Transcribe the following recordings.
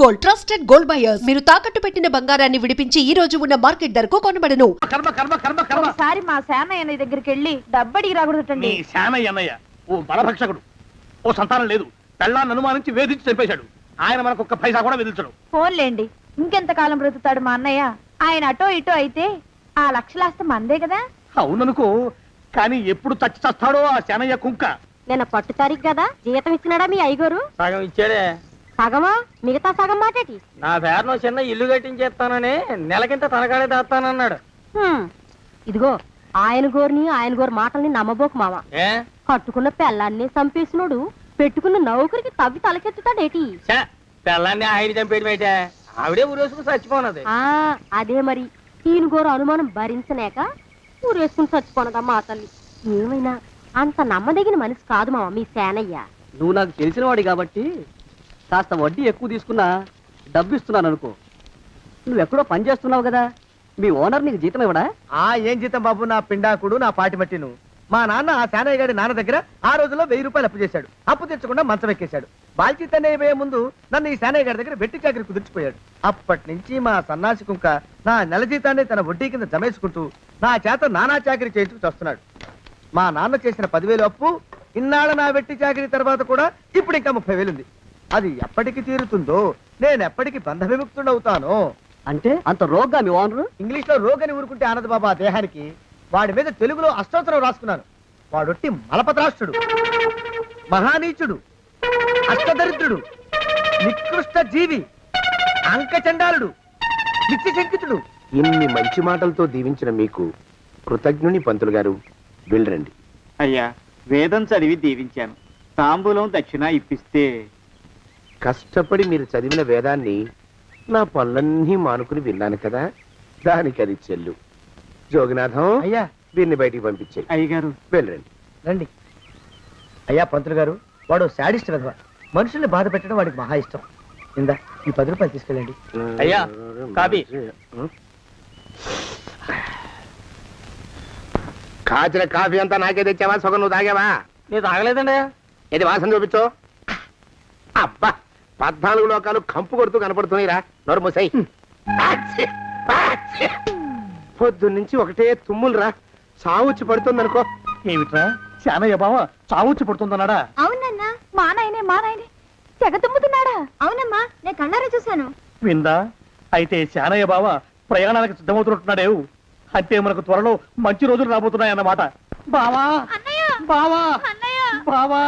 Gold, trusted gold buyers. మీరు తాకట్టు పెట్టిన బంగారాన్ని విడిపించి ఈ రోజు ఉన్న మార్కెట్ ధరకు కొనబడను. ఒకసారి మా శానయ్య దగ్గరికి వెళ్ళి డబ్బడికి రాకూడదండి. శానయ్య ఓ బలభక్షకుడు, ఓ సంతానం లేదు, పెళ్ళాన్ని అనుమానించి వేధించి చంపేశాడు. ఆయన మనకు ఒక్క పైసా కూడా విధించడు. ఫోన్లేండి, ఇంకెంత కాలం బ్రతుకుతాడు మా అన్నయ్య? ఆయన అటో ఇటో అయితే ఆ లక్షలాస్తి మందే కదా. అవుననుకో, కానీ ఎప్పుడు చచ్చి చస్తాడో ఆ శానయ్య కుంక. నేను పట్టు తారీఖు కదా, జీతం ఇచ్చినాడా మీ అయ్యగారు? సగం ఇచ్చాడే. సగమా? మిగతా సగం మాటేటి? నా పేరును చిన్న ఇల్లు కట్టించేస్తానని నెలకింత తనకాడే దాస్తానన్నాడు. ఇదిగో ఆయన గోరు మాటల్ని నమ్మబోకు మామ. ఏ కట్టుకున్న పెళ్ళాన్ని చంపేసినోడు పెట్టుకున్న నౌకరికి తవ్వి తలకెత్తుతాడేటి? పిల్లాన్ని ఆయన చంపేయడం అయితే ఆవిడే ఊరేసుకుని చచ్చిపోనది. అదే మరి, ఈయన గోరు అనుమానం భరించలేక ఊరేసుకుని చచ్చిపోనదమ్మా ఆ తల్లి. ఏమైనా అంత నమ్మదగిన మనిషి కాదు మామ మీ శానయ్య. నువ్వు నాకు తెలిసిన వాడి కాబట్టి కాస్త వడ్డీ ఎక్కువ తీసుకున్నా డబ్బు ఇస్తున్నాను అనుకో. నువ్వెక్కడో పని చేస్తున్నావు కదా, మీ ఓనర్ నీకు జీతం ఇవ్వడా? ఏం జీతం బాబు, నా పిండాకుడు, నా పాటి మట్టిను. మా నాన్న ఆ శానయ్య గారి నాన్న దగ్గర ఆ రోజుల్లో 1000 రూపాయలు అప్పు చేశాడు. అప్పు తెచ్చకుండా మంచం ఎక్కేశాడు. బాల్చితనే అయిపోయే ముందు నన్ను ఈ శానయ్య గారి దగ్గర వెట్టి చాకరి కుదిర్చిపోయాడు. అప్పటి నుంచి మా సన్నాసి కుంక నా నెల జీతాన్ని తన వడ్డీ కింద జమేసుకుంటూ నా చేత నానా చాకరీ చేయించుకు వస్తున్నాడు. మా నాన్న చేసిన 10,000 అప్పు ఇన్నాళ్ళ నా వెట్టి చాకరీ తర్వాత కూడా ఇప్పుడు ఇంకా 30,000 ఉంది. అది ఎప్పటికి తీరుతుందో, నేను ఎప్పటికి బంధ విముక్తుడవుతానో. అంటే అంత రోగ్గా మీ ఓనరు? ఇంగ్లీష్ లో రోగని ఊరుకుంటే ఆనంద్ బాబా దేహానికి. వాడి మీద తెలుగులో అష్టోత్తరం రాసుకున్నాను. వాడొట్టి మలపత్రాష్ట్రుడు, మహానీచుడు, అష్టదరిద్రుడు, నికృష్ట జీవి, అంకచండాలుడు, నిత్యశంకితుడు. ఇన్ని మంచి మాటలతో దీవించిన మీకు కృతజ్ఞుని పంతులు గారు. వెళ్ళరండి. అయ్యా, వేదం చదివి దీవించాను, తాంబూలం దక్షిణ ఇప్పిస్తే. కష్టపడి మీరు చదివిన వేదాన్ని నా పనులన్నీ మానుకుని విన్నాను కదా, దానికి అది చెల్లు. జోగినాథం, అయ్యా వీరిని బయటికి పంపించాయి. అయ్యగారు వెళ్ళరండి. రండి. అయ్యా పంతులు గారు, వాడు శాడిస్ట్ విధవ. మనుషుల్ని బాధ పెట్టడం వాడికి మహా ఇష్టం. ఇందా ఈ 10 రూపాయలు తీసుకెళ్ళండి. అయ్యా, కాపీ. కాచిన కాఫీ అంతా నాకే తెచ్చావా? సగం నువ్వు తాగావా? నేను తాగలేదండి. ఇది వాసన చూపించు. అబ్బా, 14 లోకాలు కంపు కొడుతూ కనపడుతున్నాయిరా. నోరు మూసాయి. పొద్దున్నుంచి ఒకటే తుమ్ములురా. సావుచ్చి పడుతుందనుకో. ఏమిట్రా, శానయ్య బావ చావుచ్చి పడుతుందన్నాడా? అవునన్నా, మా నాయనే తెగ తుమ్ముతున్నాడా? అవునమ్మా, నేను కళ్ళారా చూశాను. విందా? అయితే శానయ్య బావ ప్రయాణానికి సిద్ధమవుతున్నట్టున్నాడేవు. అంటే మనకు త్వరలో మంచి రోజులు రాబోతున్నాయన్నమాట. బావా బావా బావా,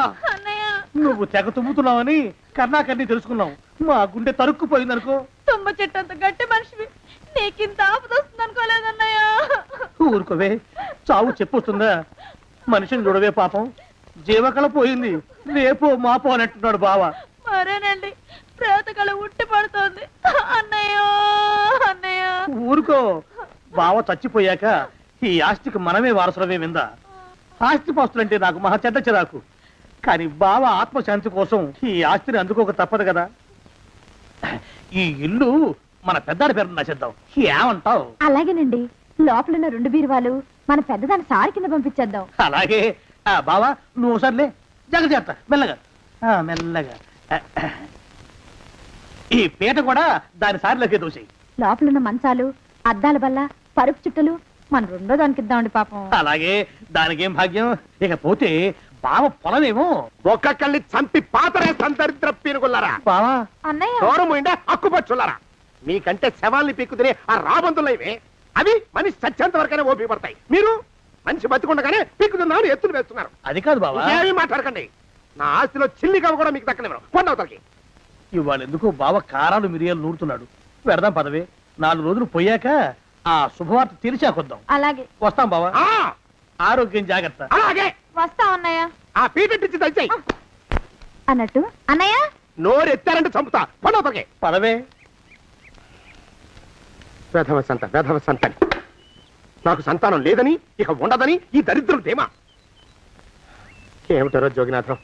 నువ్వు తెగ తుమ్ముతున్నావని కర్ణాకర్ణి తెలుసుకున్నావు. మా గుండె తరుక్కుపోయిందనుకో. తుమ్మ చెట్టు అంత గట్టి మనిషివి, నీకింత ఆపదొస్తుంది అనుకోలేదన్నయ్య. ఊరుకోవే, చావు చెప్పొస్తుందా? మనిషిని చూడవే పాపం, జీవకళ పోయింది. రేపో మాపో అంటున్నాడు బావ. మరేనండి, ప్రేతకళ ఉట్టి పడుతోంది అన్నయ్య. ఊరుకో, బావ చచ్చిపోయాక ఈ ఆస్తికి మనమే వారసులమే. విందా? ఆస్తి పాస్తులంటే నాకు మహా చెడ్డ చిరాకు. కానీ బావ ఆత్మశాంతి కోసం ఈ ఆస్తిని అందుకోక తప్పదు కదా. ఈ ఇల్లు మన పెద్దాడి పేరు నచ్చేద్దాం. ఏమంటావు? అలాగేనండి, లోపలున్న 2 బీరువాలు మన పెద్దదాన్ని సారి కింద పంపించేద్దాం. అలాగే. బావా నువ్వు సర్లే, జాగ్రత్త, మెల్లగా మెల్లగా. ఈ పీట కూడా దాని సారిలోకి దూసేయి. లోపలున్న మంచాలు, అద్దాల బల్ల, పరుపు చుట్టలు మన 2వ దానికి ఇద్దామండి పాపం. అలాగే, దానికేం భాగ్యం. ఇకపోతే బావ పొలమేమో ఒక్కొక్కళ్ళని చంపి పాతరేస్తాను దరిద్ర పీనుకున్నారా. బావా అన్నయ్య, దూరం ఉండే అక్కుపచ్చులారా. మీకంటే శవాల్ని పీక్కుతినే ఆ రాబందులైవే, అవి మనిషి చచ్చేంత వరకనే ఓపి పడతాయి. మీరు మనిషి బతికుండగానే పీక్కుతున్నామని ఎత్తులు వేస్తున్నారు. అది కాదు బావా. ఏమీ మాట్లాడకండి. నా ఆస్తిలో చిల్లికవ కూడా మీకు దక్కనివ్వరు. కొండవతలకి. ఇవాళ ఎందుకో బావ కారాలు మిరియాలు నూరుతున్నాడు. పెడదాం పదవే, 4 రోజులు పోయాక ఆ శుభవార్త తీర్చాకొద్దాం. అలాగే వస్తాం బావా. ఆరోగ్యం జాగ్రత్త. అలాగే వస్తాం అన్నయ్య. ఆ పీటెట్టించి దయచేయి. అన్నట్టు అన్నయ్య, నోరు ఎత్తారంటే చంపుతా. కొండవతలకి పదవే. వేధవ సంతానం. నాకు సంతానం లేదని, ఇక ఉండదని ఈ దరిద్రం ధీమా. ఏమిటారో జోగినాథం,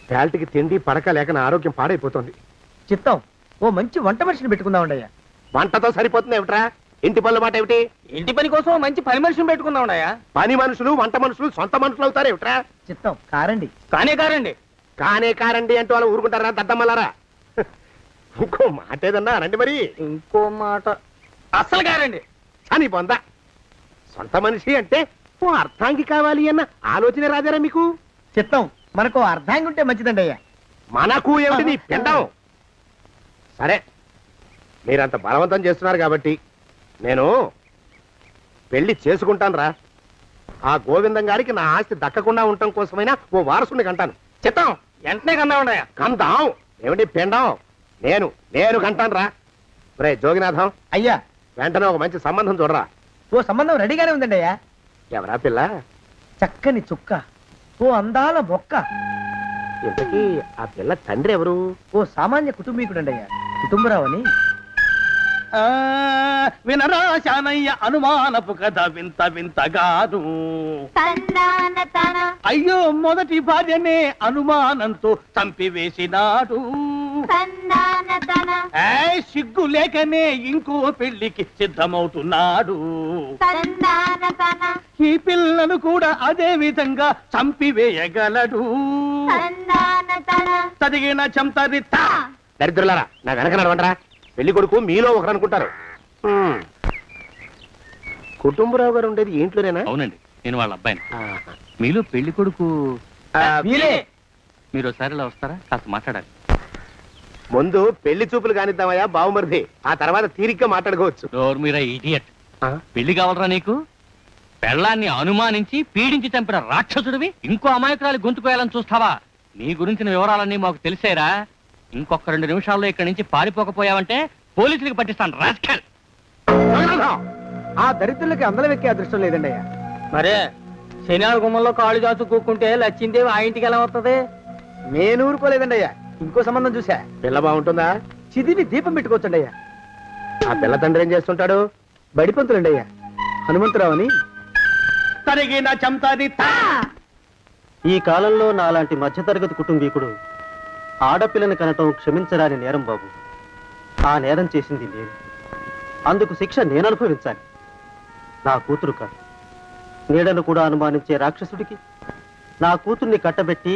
వేల్టికి తిండి పడక లేక నా ఆరోగ్యం పాడైపోతుంది. చిత్తం, ఓ మంచి వంట మనిషిని పెట్టుకుందామండి అయ్యా. వంటతో సరిపోతుంది ఏమిట్రా? ఇంటి పనుల మాట ఏమిటి? ఇంటి పని కోసం మంచి పని మనిషిని పెట్టుకుందామయ్యా. పని మనుషులు, వంట మనుషులు సొంత మనుషులు అవుతారు ఏమిట్రా? చిత్తం, కారండి. కానే కారండి. కానే కారండి అంటూ వాళ్ళు ఊరుకుంటారా దద్దమ్మలారా? ఇంకో మాట ఏదన్నా రండి మరి. ఇంకో మాట అసలు గారండి. అని పొందా సొంత మనిషి అంటే ఓ అర్థాంగి కావాలి అన్న ఆలోచన రాదేరా మీకు? చిత్తం మనకు అర్ధాంగి ఉంటే మంచిదండి అయ్యా. మనకు ఏమిటి నీ పిండం? సరే మీరంత బలవంతం చేస్తున్నారు కాబట్టి నేను పెళ్లి చేసుకుంటాను రా. ఆ గోవిందం గారికి నా ఆస్తి దక్కకుండా ఉండటం కోసమైనా ఓ వారసుని కంటాను. చిత్తం వెంటనే కన్నా ఉండయా. కందాం ఏమిటి పిండం? నేను కంటాను రా. రే జోగినాథం, అయ్యా వెంటనే ఒక మంచి సంబంధం చూడరా. ఓ సంబంధం రెడీగానే ఉందండి అయ్యా. ఎవరా పిల్ల? చక్కని చుక్క, ఓ అందాల మొక్క, ఇంతకీ ఆ పిల్ల తండ్రి ఎవరు? ఓ సామాన్య కుటుంబీకుడండి అయ్యా, కుటుంబరావు అని. వినరా శానయ్య అనుమానపు కథ వింత వింతగాను. అయ్యో మొదటి భార్యనే అనుమానంతో చంపివేసినాడు. సిగ్గు లేకనే ఇంకో పెళ్లికి సిద్ధమవుతున్నాడు. ఈ పిల్లను కూడా అదే విధంగా చంపివేయగలడు. చదివిన చంతరిత. దరిద్రులారా నా వెనక నడవంటరా. పెళ్లి కొడుకు మీలో ఒకరు అనుకుంటారు. కుటుంబరావు గారు ఉండేది ఏంట్లోనేనా? అవునండి, నేను వాళ్ళ అబ్బాయిని. ఆహా. మీలో పెళ్లి కొడుకు మీరే. మీరు ఒకసారి ఇలా వస్తారా? కాస్త మాట్లాడాలి. ముందు పెళ్లి చూపులు కానిద్దామయ్యా బావుమరిది, ఆ తర్వాత తీరిగ్గా మాట్లాడుకోవచ్చు. డోర్ మీరా ఇడియట్. పెళ్లి కావాలరా నీకు? పెళ్ళాన్ని అనుమానించి పీడించి చంపిన రాక్షసుడివి ఇంకో అమాయకురాలి గొంతుకోయాలని చూస్తావా? నీ గురించిన వివరాలన్నీ మాకు తెలిసేరా. ఇంకొక 2 నిమిషాల్లో ఇక్కడి నుంచి పారిపోకపోయావంటే పోలీసులకు పట్టిస్తాను. రాస్కల్. ఆ దరిద్రులకి అందలం ఎక్కే అదృష్టం లేదండి అయ్యా. మరే శనివారం గుమ్మంలో కాళ్ళు చాచు కూకుంటే లచ్చిందేవి ఆ ఇంటికి ఎలా వస్తుంది? నేను ఊరుకోలేదండి అయ్యా. ఇంకో సంబంధం చూసా. పిల్ల బాగుంటుందా? చిదివి దీపం పెట్టుకోవచ్చండి అయ్యా. ఆ పిల్ల తండ్రి ఏం చేస్తుంటాడు? బడిపంతులండి అయ్యా, హనుమంతరావు అని. తరిగిన చంతరిత. ఈ కాలంలో నాలాంటి మధ్యతరగతి కుటుంబీకుడు ఆడపిల్లని కనటం క్షమించరాని నేరం బాబు. ఆ నేరం చేసింది నేను. అందుకు శిక్ష నేను అనుభవించాలి. నా కూతురు కాదు, నీడను కూడా అనుమానించే రాక్షసుడికి నా కూతుర్ని కట్టబెట్టి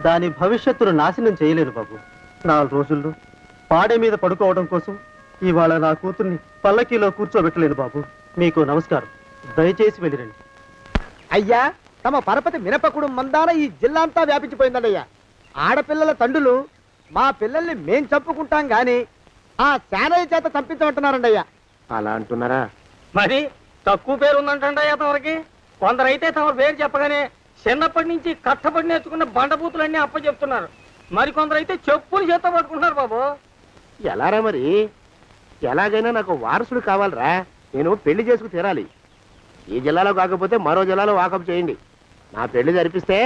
దాని భవిష్యత్తును నాశనం చేయలేను బాబు. 4 రోజుల్లో పాడే మీద పడుకోవడం కోసం ఇవాళ నా కూతుర్ని పల్లకీలో కూర్చోబెట్టలేను బాబు. మీకు నమస్కారం, దయచేసి వెళ్ళిరండి. అయ్యా తమ పరపతి మినపకుడు మందాన ఈ జిల్లా అంతా వ్యాపించిపోయిందండి అయ్యా. ఆడపిల్లల తండ్రులు మా పిల్లల్ని మేం చంపుకుంటాం గాని ఆ శానయ్య చేత చంపించమంటున్నారండి అయ్యా. అలా అంటున్నారా? మరి తక్కువ పేరు ఉందంటండయ్యా తమరికి. కొందరైతే తమ పేరు చెప్పగానే చిన్నప్పటి నుంచి కట్టబడి నేర్చుకున్న బండబూతులన్నీ అప్పచెప్తున్నారు. మరి కొందరైతే చెప్పులు చేత పట్టుకుంటున్నారు బాబు. ఎలారా మరి? ఎలాగైనా నాకు వారసుడు కావాలరా. నేను పెళ్లి చేసుకు తీరాలి. ఈ జిల్లాలో కాకపోతే మరో జిల్లాలో వాకప్ చేయండి. నా పెళ్లి జరిపిస్తే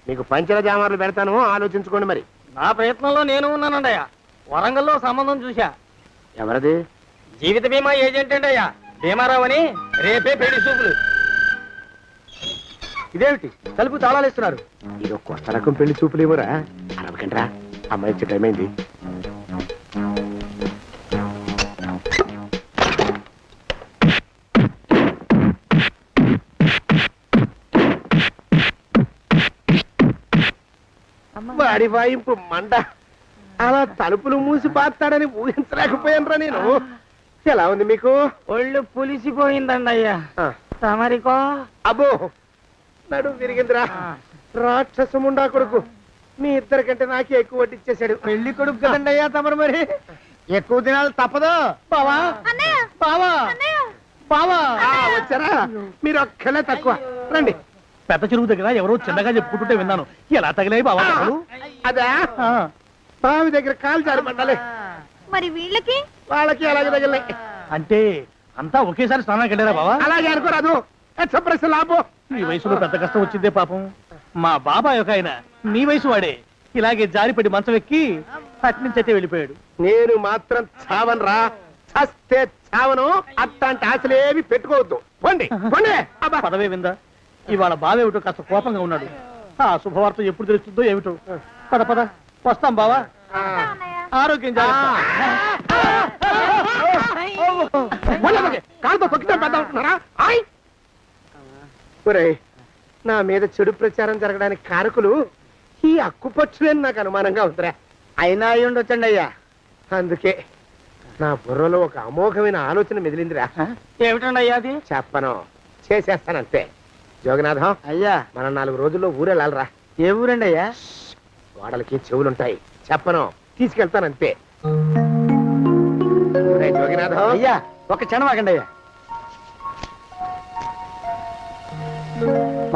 మీకు పంచల జామార్లు పెడతాను, ఆలోచించుకోండి మరి. నా ప్రయత్నంలో నేను ఉన్నానండయ్యా. వరంగల్లో సంబంధం చూశా. ఎవరది? జీవిత బీమా ఏజెంట్ అండి అయ్యా, భీమారావు అని. రేపే పెళ్లి చూపులు. ఇదేమిటి తలుపు తాళాలేస్తున్నారు? ఇది కొత్త రకం పెళ్లి చూపులేమోరా. అరవకండ్రా, అమ్మాయి ఇచ్చే టైం అయింది. వాడి వాయింపు మండ. అలా తలుపులు మూసి పాతాడని ఊహించలేకపోయానురా నేను. ఎలా ఉంది మీకు? ఒళ్ళు పులిసిపోయిందండి అయ్యా. తమరికో? అబ్బో నడు విరిగిందిరా. రాక్షసముండా కొడుకు మీ ఇద్దరికంటే నాకే ఎక్కువ వడ్డిచ్చేశాడు. పెళ్లి కొడుకు కదండి అయ్యా తమరు, మరి ఎక్కువ దినాలు తప్పదు. బావా బావా బావా. వచ్చారా? మీరు ఒక్కలే తక్కువ. రండి. పెద్ద చెరువు దగ్గర ఎవరో చిన్నగా చెప్పుకుంటుంటే విన్నాను. ఎలా తగిలాయి బావా అసలు? అదా బావి దగ్గర కాలు జారి పడ్డాలి. మరి వీళ్ళకి వాళ్ళకి అలాగే తగిలినాయి. అంటే అంతా ఒకేసారి స్నానానికి వెళ్ళారా బావా? అలాగే అనుకోరాదు. ప్రశ్న లాభం. ఈ వయసులో పెద్ద కష్టం వచ్చిందే పాపం. మా బాబాయ్ ఒక ఆయన మీ వయసు వాడే ఇలాగే జారిపడి మంచం ఎక్కి అట్నుంచి అయితే వెళ్ళిపోయాడు. నేను మాత్రం చావను రా. చస్తే చావను. అట్లాంటి ఆశలేవి పెట్టుకోవద్దు. పోండి పోండి. పదవే విందా. ఇవాళ బావేమిటో కాస్త కోపంగా ఉన్నాడు. ఆ శుభవార్త ఎప్పుడు తెలుస్తుందో ఏమిటో. పద పద వస్తాం బావా. ఆరోగ్యం జాగ్రత్త. కాలుతో తొక్కితే పెద్ద ఉంటున్నారా? ఒరేయ్, నా మీద చెడు ప్రచారం జరగడానికి కారకులు ఈ అక్కుపక్షులని నాకు అనుమానంగా ఉందిరా. అయినా అయి ఉండొచ్చండి అయ్యా. అందుకే నా బుర్రలో ఒక అమోఘమైన ఆలోచన మెదిలిందిరా. ఏమిటండి అయ్యా అది? చెప్పను, చేసేస్తానంతే. జోగినాథం, అయ్యా, మనం 4 రోజుల్లో ఊరెళ్ళాలరా. ఏ ఊరండి అయ్యా? గోడలకి చెవులుంటాయి, చెప్పను, తీసుకెళ్తానంతే. ఒరేయ్ జోగినాథం, అయ్యా, ఒక క్షణం ఆగండి అయ్యా.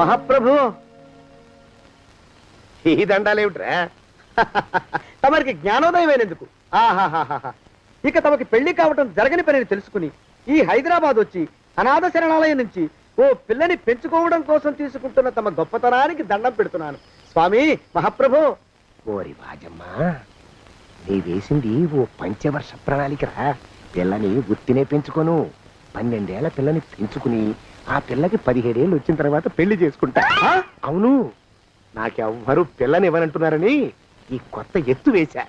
మహాప్రభు, ఈ దండాలేమిట్రా? తమరికి జ్ఞానోదయం అయినందుకు ఆహాహాహా. ఇక తమకి పెళ్లి కావటం జరగని పనిని తెలుసుకుని ఈ హైదరాబాద్ వచ్చి అనాథ శరణాలయం నుంచి ఓ పిల్లని పెంచుకోవడం కోసం తీసుకుంటున్న తమ గొప్పతనానికి దండం పెడుతున్నాను స్వామి. మహాప్రభు, ఓరి బాజమ్మా, నీ వేసింది ఓ పంచవర్ష ప్రణాళికరా. పిల్లని గుర్తినే పెంచుకోను, 12 ఏళ్ల పిల్లని పెంచుకుని ఆ పిల్లకి 17 ఏళ్ళు వచ్చిన తర్వాత పెళ్లి చేసుకుంటా. ఆ? అవును, నాకెవ్వరూ పిల్లని ఇవ్వనంటున్నారని ఈ కొత్త ఎత్తు వేశా.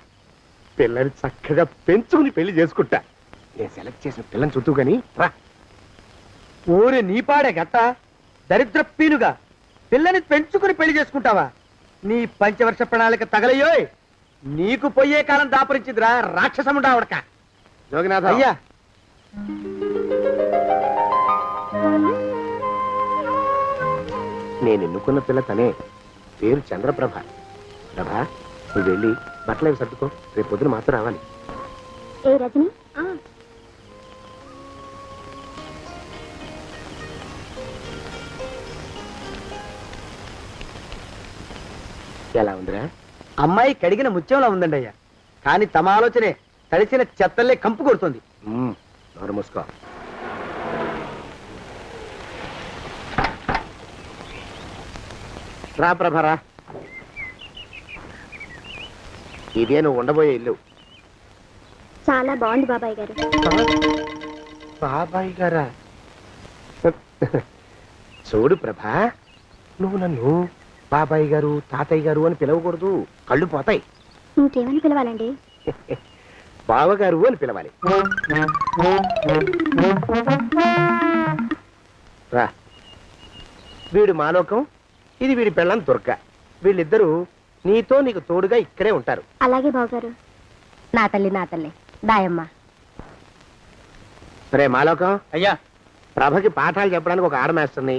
పిల్లని చక్కగా పెంచుకుని పెళ్లి చేసుకుంటా. నేను సెలెక్ట్ చేసిన పిల్లని చుట్టూ గాని రా. ఓరి నీపాడే గట్ట దరిద్ర పీనుగా పిల్లని పెంచుకుని పెళ్లి చేసుకుంటావా? నీ పంచవర్ష ప్రణాళిక తగలయ్యోయ్. నీకు పోయే కాలం దాపరించిందిరా రాక్షసముడా ఉడక. జోగినాథ, అయ్యా, నేను ఎన్నుకున్న పిల్ల తనే, పేరు చంద్రప్రభ. ప్రభ, నువ్వు వెళ్ళి బట్టలు అవి సర్దుకో, రేపు పొద్దున మాత్రం రావాలి. ఏ రజని, ఎలా ఉందిరా? అమ్మాయి కడిగిన ముత్యంలా ఉందండి అయ్యా. కానీ తమ ఆలోచనే తడిసిన చెత్తల్లే కంపు కొడుతుంది. నోరు మూసుకో. రా ప్రభరా, ఇదే నువ్వు ఉండబోయే ఇల్లు. చాలా బాగుంది బాబాయ్ గారు. బాబాయ్ గారా? చూడు ప్రభా, నువ్వు నన్ను బాబాయ్ గారు, తాతయ్య గారు అని పిలవకూడదు, కళ్ళు పోతాయి. ఇంకేమని పిలవాలండి? బావగారు అని పిలవాలి. రా, వీడు మాలోకం, ఇది వీడి పెళ్ళాం దుర్గ. వీళ్ళిద్దరూ నీతో నీకు తోడుగా ఇక్కడే ఉంటారు. అలాగే బావగారు. నా తల్లి దాయమ్మ. రే మాలోకం, అయ్యా, ప్రభకి పాఠాలు చెప్పడానికి ఒక ఆడమేస్టర్ని,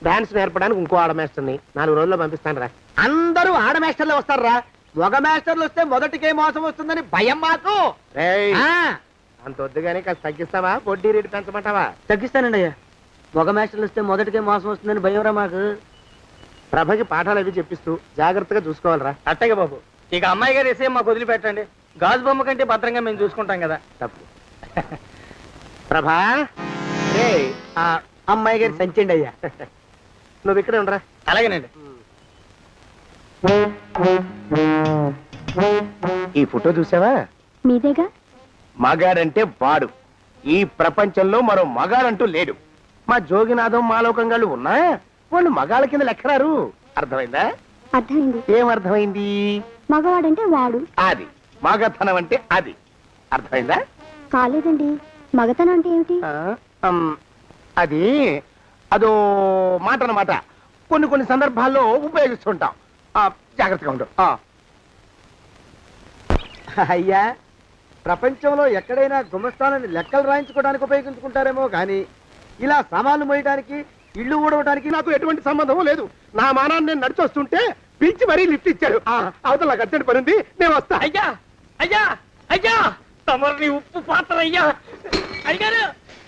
డాన్స్ నేర్పడానికి ఇంకో ఆడమేస్టర్ని 4 రోజుల్లో పంపిస్తాను రా. అందరూ ఆడ మాస్టర్లు వస్తారా? మగ మాస్టర్లు వస్తే మొదటికే మోసం వస్తుందని భయం మాకు. రేయ్, ఆ, అంత వద్దుగానే కాస్త తగ్గిస్తావా? వడ్డీ రేటు పెంచమంటావా? తగ్గిస్తానండి అయ్యా. మగ మాస్టర్లు వస్తే మొదటికే మోసం వస్తుందని భయం రా మాకు. ప్రభకి పాఠాలు అవి చెప్పిస్తూ జాగ్రత్తగా చూసుకోవాలరా. అట్టగే బాబు. ఇక అమ్మాయి గారు వేసే మాకు వదిలిపెట్టండి. గాజు బొమ్మ కంటే భద్రంగా మేము చూసుకుంటాం కదా. తప్పు. ప్రభా, రే, ఆ అమ్మాయి గారి సంచండి అయ్యా. నువ్వు ఇక్కడే ఉండరా. అలాగేనండి. ఈ ఫోటో చూసావా? మీదేగా? మగాడంటే వాడు. ఈ ప్రపంచంలో మరో మగాడంటూ లేడు. మా జోగినాథం మాలోకంగాళ్ళు ఉన్నా వాళ్ళు మగాళ్ళ కింద లెక్కరారు. అర్థమైందా? అర్థమైంది. ఏం అర్థమైంది? మగవాడంటే వాడు. అది మగతనం అంటే అది. అర్థమైందా? కాలేదండి. మగతనం అంటే ఏమిటి? అది అదో మాట అన్నమాట. కొన్ని సందర్భాల్లో ఉపయోగిస్తుంటాం. జాగ్రత్తగా ఉండు. అయ్యా, ప్రపంచంలో ఎక్కడైనా గుమస్థానాన్ని లెక్కలు రాయించుకోవడానికి ఉపయోగించుకుంటారేమో కానీ ఇలా సామాన్లు మోయడానికి, ఇల్లు ఊడవడానికి నాకు ఎటువంటి సంబంధం లేదు. నా మానాన్ని నేను నడిచొస్తుంటే పిలిచి మరీ లిఫ్ట్ ఇచ్చాడు. అవతల నాకు అర్జెంట్ పని ఉంది, నేను వస్తా. అయ్యా, అయ్యా, అయ్యా, తమరిని ఉప్పు పాత్ర అయ్యా. అయ్యారు,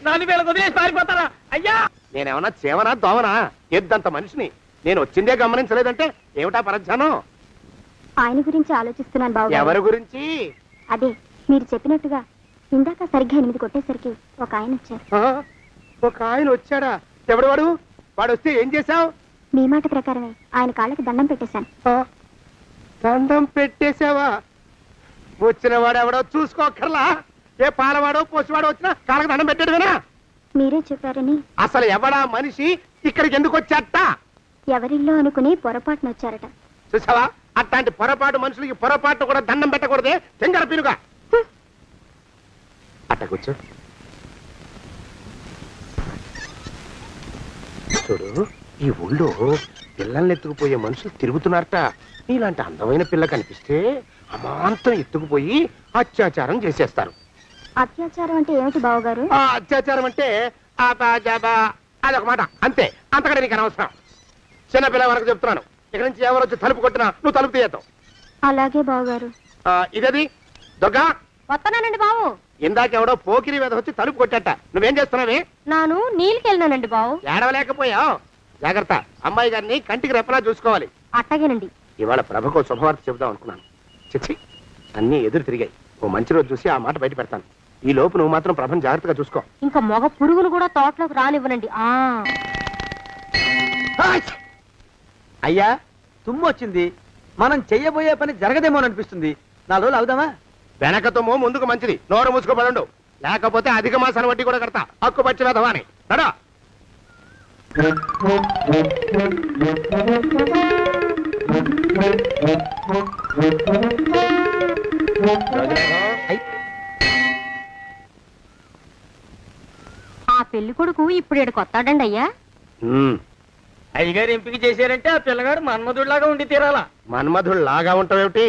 4 వేల వదిలేసి పారిపోతారా? అయ్యా, నేనేమన్నా చేవనా దోవనా? ఎద్దంత మనిషిని. నేను వచ్చిందే గమనించలేదంటే ఏమిటా పరధ్యానం? ఆయన గురించి ఆలోచిస్తున్నాను బాబు. ఎవరి గురించి? అదే మీరు చెప్పినట్టుగా ఇందాక సరిగ్గా 8 కొట్టేసరికి ఒక ఆయన వచ్చారు. ఒక ఆయన వచ్చాడా? ఎవడు వాడు? వాడు వస్తే ఏం చేశావు? మీ మాట ప్రకారమే ఆయన కాళ్ళకి దండం పెట్టేశాను. దండం పెట్టేశావా? వచ్చిన వాడు ఎవడో చూసుకోకర్లా. ఏ పాలవాడో పోసివాడో వచ్చినా కాళ్ళకి దండం పెట్టాడువేనా? మీరే చెప్పారని. అసలు ఎవడా మనిషి ఇక్కడికి ఎందుకు వచ్చాట? ఎవరిల్లో అనుకుని పొరపాటున వచ్చారట. చూసావా, అట్లాంటి పొరపాటు మనుషులకి పొరపాటు కూడా దండం పెట్టకూడదే. తెంగర పీనుగా అట్ట కూర్చో. చూడు, ఈ ఊళ్ళో పిల్లల్ని ఎత్తుకుపోయే మనుషులు తిరుగుతున్నారట. నీలాంటి అందమైన పిల్ల కనిపిస్తే అమాంతం ఎత్తుకుపోయి అత్యాచారం చేసేస్తారు. అత్యాచారం అంటే ఏమిటి బావగారు? ఆ అత్యాచారం అంటే అదొక మాట అంతే, అంతకంటే నీకు అనవసరం. చిన్నపిల్ల వరకు చెప్తున్నాను, ఇక నుంచి ఎవరు వచ్చి తలుపు కొట్టినా నువ్వు తలుపు తీయతావు. అలాగే బావగారు. ఇదది దొంగ. వస్తున్నానండి బావు. ఇందాకెవడో పోకిరి మీద వచ్చి తలుపు కొట్టట, నువ్వేం చేస్తున్నావే? నాను నీళ్ళకి వెళ్ళినానండి బావు. ఏడవలేకపోయావు. జాగ్రత్త, అమ్మాయి గారిని కంటికి రెప్పలా చూసుకోవాలి. అట్టగేనండి. ఇవాళ ప్రభకు శుభవార్త చెబుదాం అనుకున్నాను. చిచ్చి, అన్నీ ఎదురు తిరిగాయి. ఓ మంచి రోజు చూసి ఆ మాట బయట పెడతాను. ఈ లోపు నువ్వు మాత్రం ప్రభను జాగ్రత్తగా చూసుకో. ఇంకా మగ పురుగును కూడా తోటలోకి రానివ్వనండి. అయ్యా తుమ్ము వచ్చింది, మనం చెయ్యబోయే పని జరగదేమో అనిపిస్తుంది. 4 రోజులు అవుదామా? వెనకతోమో ముందుకు మంచిది, నోరు మూసుకోబడండు, లేకపోతే అధిక మాసాల వడ్డీ కూడా కడతా. హక్కు పచ్చి వేధవా అని నడా. ఆ పెళ్లి కొడుకు ఇప్పుడు ఇక్కడికి వస్తాడండి అయ్యా. అయ్యగారు ఎంపిక చేశారంటే ఆ పిల్లగాడు మన్మధుడిలాగా ఉండి తీరాలా. మన్మధుడు లాగా ఉంటావేమిటి?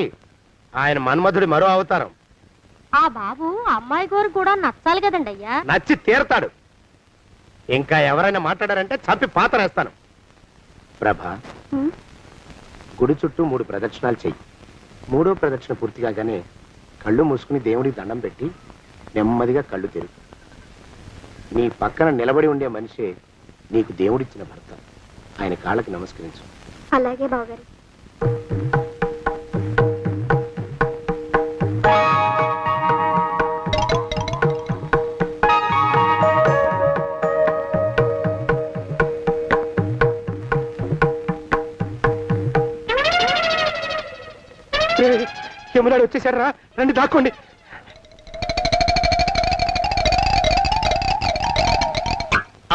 ఆయన మన్మధుడి మరో అవతారం. ఆ బాబు అమ్మాయి గారు కూడా నచ్చాలి కదండి అయ్యా. నచ్చి తీరతాడు. ఇంకా ఎవరైనా మాట్లాడారంటే చంపి పాతరేస్తాను. ప్రభ, గుడి చుట్టూ 3 ప్రదక్షిణాలు చెయ్యి. 3వ ప్రదక్షిణ పూర్తి కాగానే కళ్ళు మూసుకుని దేవుడికి దండం పెట్టి నెమ్మదిగా కళ్ళు తెరుగు. నీ పక్కన నిలబడి ఉండే మనిషే నీకు దేవుడిచ్చిన భర్త. ఆయన కాళ్ళకి నమస్కరించు. అలాగే బావగారు. యమునాడు వచ్చేసాడు రా, రండి దాక్కోండి.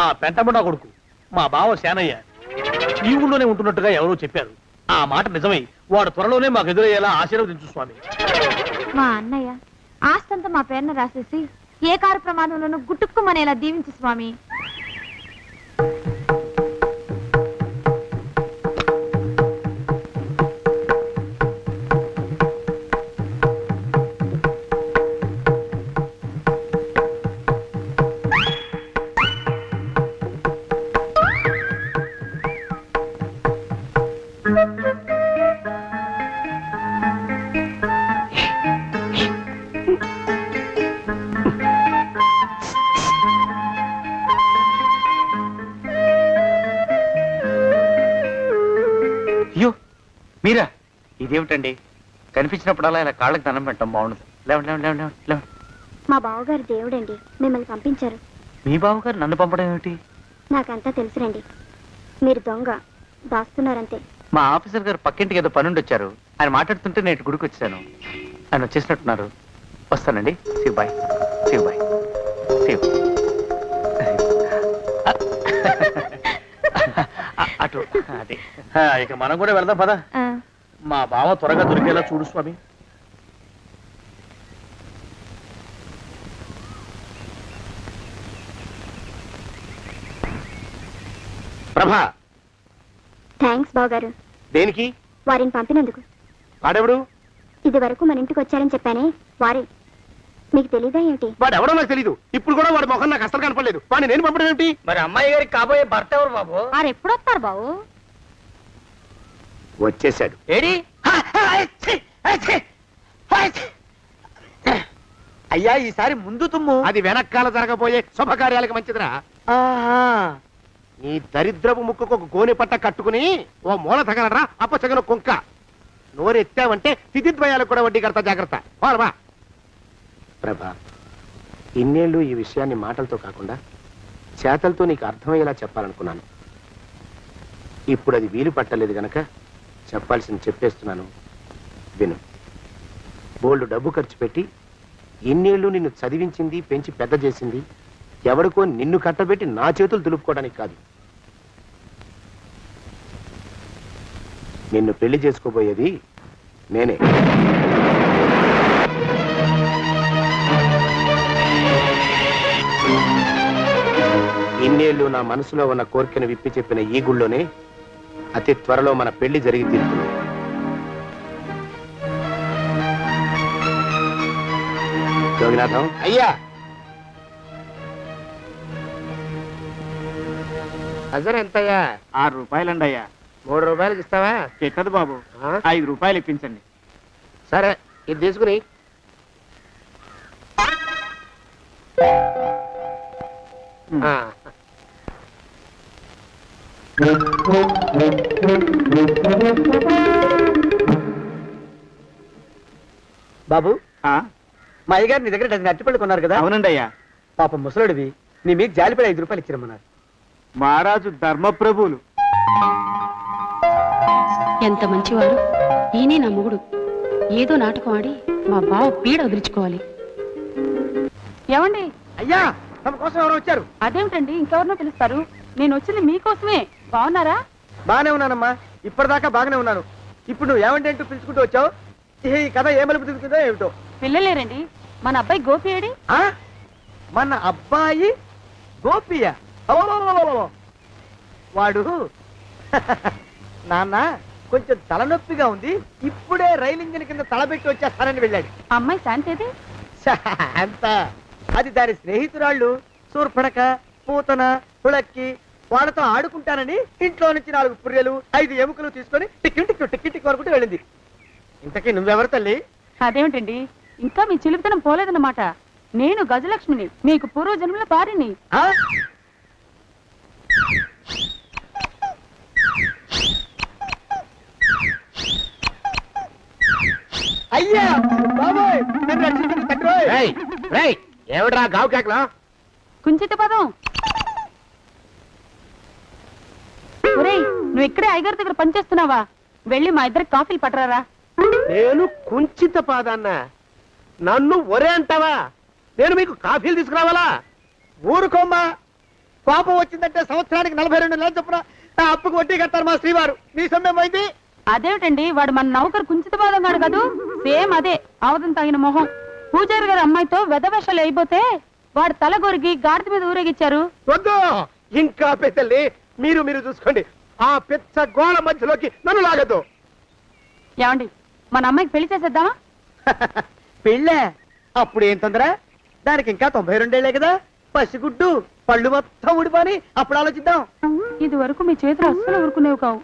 ఆ పెంటబడా కొడుకు మా బావ శానయ్య ఈ ఊళ్ళోనే ఉంటున్నట్టుగా ఎవరో చెప్పారు. ఆ మాట నిజమై వాడు త్వరలోనే మాకు ఎదురయ్యేలా ఆశీర్వదించు స్వామి. మా అన్నయ్య ఆస్తంతా మా పేరున రాసేసి ఏ కారు ప్రమాదంలోనూ గుట్టుక్కుమనేలా దీవించు స్వామి. అయ్యో మీరా? ఇదేమిటండి, కనిపించినప్పుడల్లా ఇలా కాళ్ళకి దండం పెట్టడం బాగుండదు. లేవండి లేవండి లేవండి లేవండి. మా బావగారు దేవుడండి, మిమ్మల్ని పంపించారు. మీ బావగారు నన్ను పంపడం ఏమిటి? నాకంతా తెలుసురండి. మీరు దొంగ దాస్తున్నారంతే. మా ఆఫీసర్ గారు పక్కింటికి ఏదో పనుండి వచ్చారు. ఆయన మాట్లాడుతుంటే నేను గుడికి వచ్చాను. ఆయన వచ్చేసినట్టున్నారు. వస్తానండి. Shiv bye, Shiv bye, Shiv. అటు అదే. ఇక మనం కూడా వెళ్దాం పద. మా బావ త్వరగా దొరికేలా చూడు స్వామి. ప్రభా, థ్యాంక్స్ బావగారు. దేనికి? వారిని పంపినందుకు. వాడెవడు? ఇది వరకు మన ఇంటికి వచ్చారని చెప్పానే వారే. మీకు తెలీదా ఏమిటి? వాడు ఎవడో నాకు తెలీదు. ఇప్పుడు కూడా వాడి మొహం నాకు అసలు కనపడలేదు. వాడిని నేను పంపడం ఏమిటి? మరి అమ్మాయి గారికి కాబోయే భర్త ఎవరు బాబు? వారు ఎప్పుడు వస్తారు బావు? వచ్చేసాడు. ఏడి? అయ్యా ఈసారి ముందు తుమ్ము. అది వెనకాల జరగబోయే శుభకార్యాలకు మంచిదిరా. నీ దరిద్రపు ముక్కుకు ఒక గోనె పట్ట కట్టుకుని ఓ మూల తగలరా అప్పచగన కుంక. నోరెత్తావంటే తిథిద్వయాలకు కూడా వడ్డీ కడతా, జాగ్రత్త. వారమా ప్రభా, ఇన్నేళ్ళు ఈ విషయాన్ని మాటలతో కాకుండా చేతలతో నీకు అర్థమయ్యేలా చెప్పాలనుకున్నాను. ఇప్పుడు అది వీలు పట్టలేదు గనక చెప్పాల్సింది చెప్పేస్తున్నాను, విను. బోల్డు డబ్బు ఖర్చు పెట్టి ఇన్నేళ్ళు నిన్ను చదివించింది, పెంచి పెద్ద చేసింది ఎవడికో నిన్ను కట్టబెట్టి నా చేతులు దులుపుకోవడానికి కాదు. నిన్ను పెళ్లి చేసుకోబోయేది నేనే. ఇన్నేళ్ళు నా మనసులో ఉన్న కోరికను విప్పి చెప్పిన ఈ గుళ్ళోనే అతి త్వరలో మన పెళ్లి జరిగి తీరుతుంది. యోగినాథం అయ్యా అజర్ ఎంతయ్యా? 6 రూపాయలండి అయ్యా. 3 రూపాయలకి ఇస్తావా? చెట్టదు బాబు, 5 రూపాయలు ఇప్పించండి. సరే ఇది తీసుకుని ఆ. బాబు ఆ, మా అయ్యగారు నీ దగ్గర డజన్ అరటిపళ్ళు కొన్నారు కదా? అవునండి అయ్యా. పాపం ముసలుడివి, నీ మీకు జాలిపడి 5 రూపాయలు ఇచ్చిరమ్మన్నారు. మహారాజు ధర్మప్రభువులు. ఎంత మంచివారు. ఈయనే నా మొగుడు. ఏదో నాటకం ఆడి మా బావ పీడ వదిలించుకోవాలి. ఏమండి? అయ్యా, తమ కోసం ఎవరు వచ్చారు? అదేమిటండి, ఇంకెవరినో పిలుస్తారు? నేను వచ్చింది మీకోసమే. బాగున్నారా? బాగానే ఉన్నానమ్మా, ఇప్పటిదాకా బాగానే ఉన్నాను. ఇప్పుడు నువ్వు ఏమంటే అంటూ పిలుచుకుంటూ వచ్చావు. ఈ కథ ఏ మలుపు తిరుగుతుందో ఏమిటో. పిల్లలేరండి. మన అబ్బాయి గోపి ఏడి? ఆ? మన అబ్బాయి గోపియ? అవ్వవ్వవ్వవ్వవ్వ. వాడు నాన్న కొంచెం తలనొప్పిగా ఉంది, ఇప్పుడే రైలు ఇంజిన్ కింద తలబెట్టి వచ్చేస్తానని వెళ్ళాడు. అమ్మాయి శాంతేది? అంత అది దాని స్నేహితురాళ్ళు సూర్పడక, పూతన, పుళక్కి వాళ్ళతో ఆడుకుంటానని ఇంట్లో నుంచి 4 పుర్రెలు 5 ఎముకలు తీసుకొని టిక్కి టిక్కి టిక్కి టిక్కి వరకు వెళ్ళింది. ఇంతకీ నువ్వెవరు తల్లి? అదేమిటండి, ఇంకా మీ చిలుపుతనం పోలేదన్నమాట. నేను గజలక్ష్మిని, మీకు పూర్వజన్మల భార్యని. ఆ? అయ్యా బాబోయ్, నన్ను రక్షించండి తండ్రోయ్. రేయ్, రేయ్, ఏమిట్రా గావు కేకలో? కుంచిత పదం. ఒరేయ్, నువ్వు ఇక్కడే అయ్యగారి దగ్గర పనిచేస్తున్నావా? వెళ్ళి మా ఇద్దరికి కాఫీలు పట్టరారా. నేను కుంచిత పాదాన్న, నన్ను ఒరే అంటావా? నేను మీకు కాఫీలు తీసుకురావాలా? ఊరుకోమ్మా, కోపం వచ్చిందంటే సంవత్సరానికి 42 నెలలు చొప్పున ఆ అప్పుకు వడ్డీ కట్టారు మా శ్రీవారు. నీ సొమ్మేం పోయింది? అదేమిటండి, వాడు మన నౌకరు కుంచిత పాదం గాడు కదూ. సేమ్ అదే, అవధం తగిన మొహం. పూజారి గారి అమ్మాయితో వెధవేషాలు అయిపోతే వాడు తల గొరిగి గాడిద మీద ఊరేగిచ్చారు. వద్దు, ఇంకా పెద్దల్ని మీరు చూసుకోండి. ఆ పెద్ద గోళ మధ్యలోకి నన్ను లాగద్దు. ఏమండి, మన అమ్మాయికి పెళ్లి చేసేద్దామా? పెళ్ళే? అప్పుడు ఏం తొందర? దానికి ఇంకా 92 ఏళ్లే కదా. పసిగుడ్డు పళ్ళు మొత్తం ఊడిపోని అప్పుడు ఆలోచిద్దాం. ఇది వరకు మీ చేతులు అస్సలు ఊరుకునేవి కావు.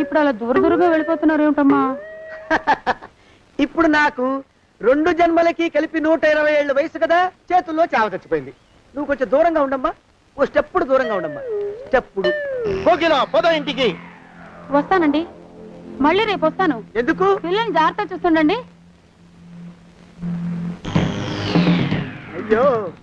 ఇప్పుడు అలా దూరంగా వెళ్ళిపోతున్నారు ఏమిటమ్మా? ఇప్పుడు నాకు 2 జన్మలకి కలిపి 120 ఏళ్ళ వయసు కదా, చేతుల్లో చావ చచ్చిపోయింది. నువ్వు కొంచెం దూరంగా ఉండమ్మా, ఓ స్టెప్పుడు దూరంగా ఉండమ్మా. స్టెప్పుడు కోకిలో పోదా ఇంటికి. వస్తానండి, మళ్ళీ రేపు వస్తాను. ఎందుకు? పిల్లల్ని జాగ్రత్త చూస్తుండండి. అయ్యో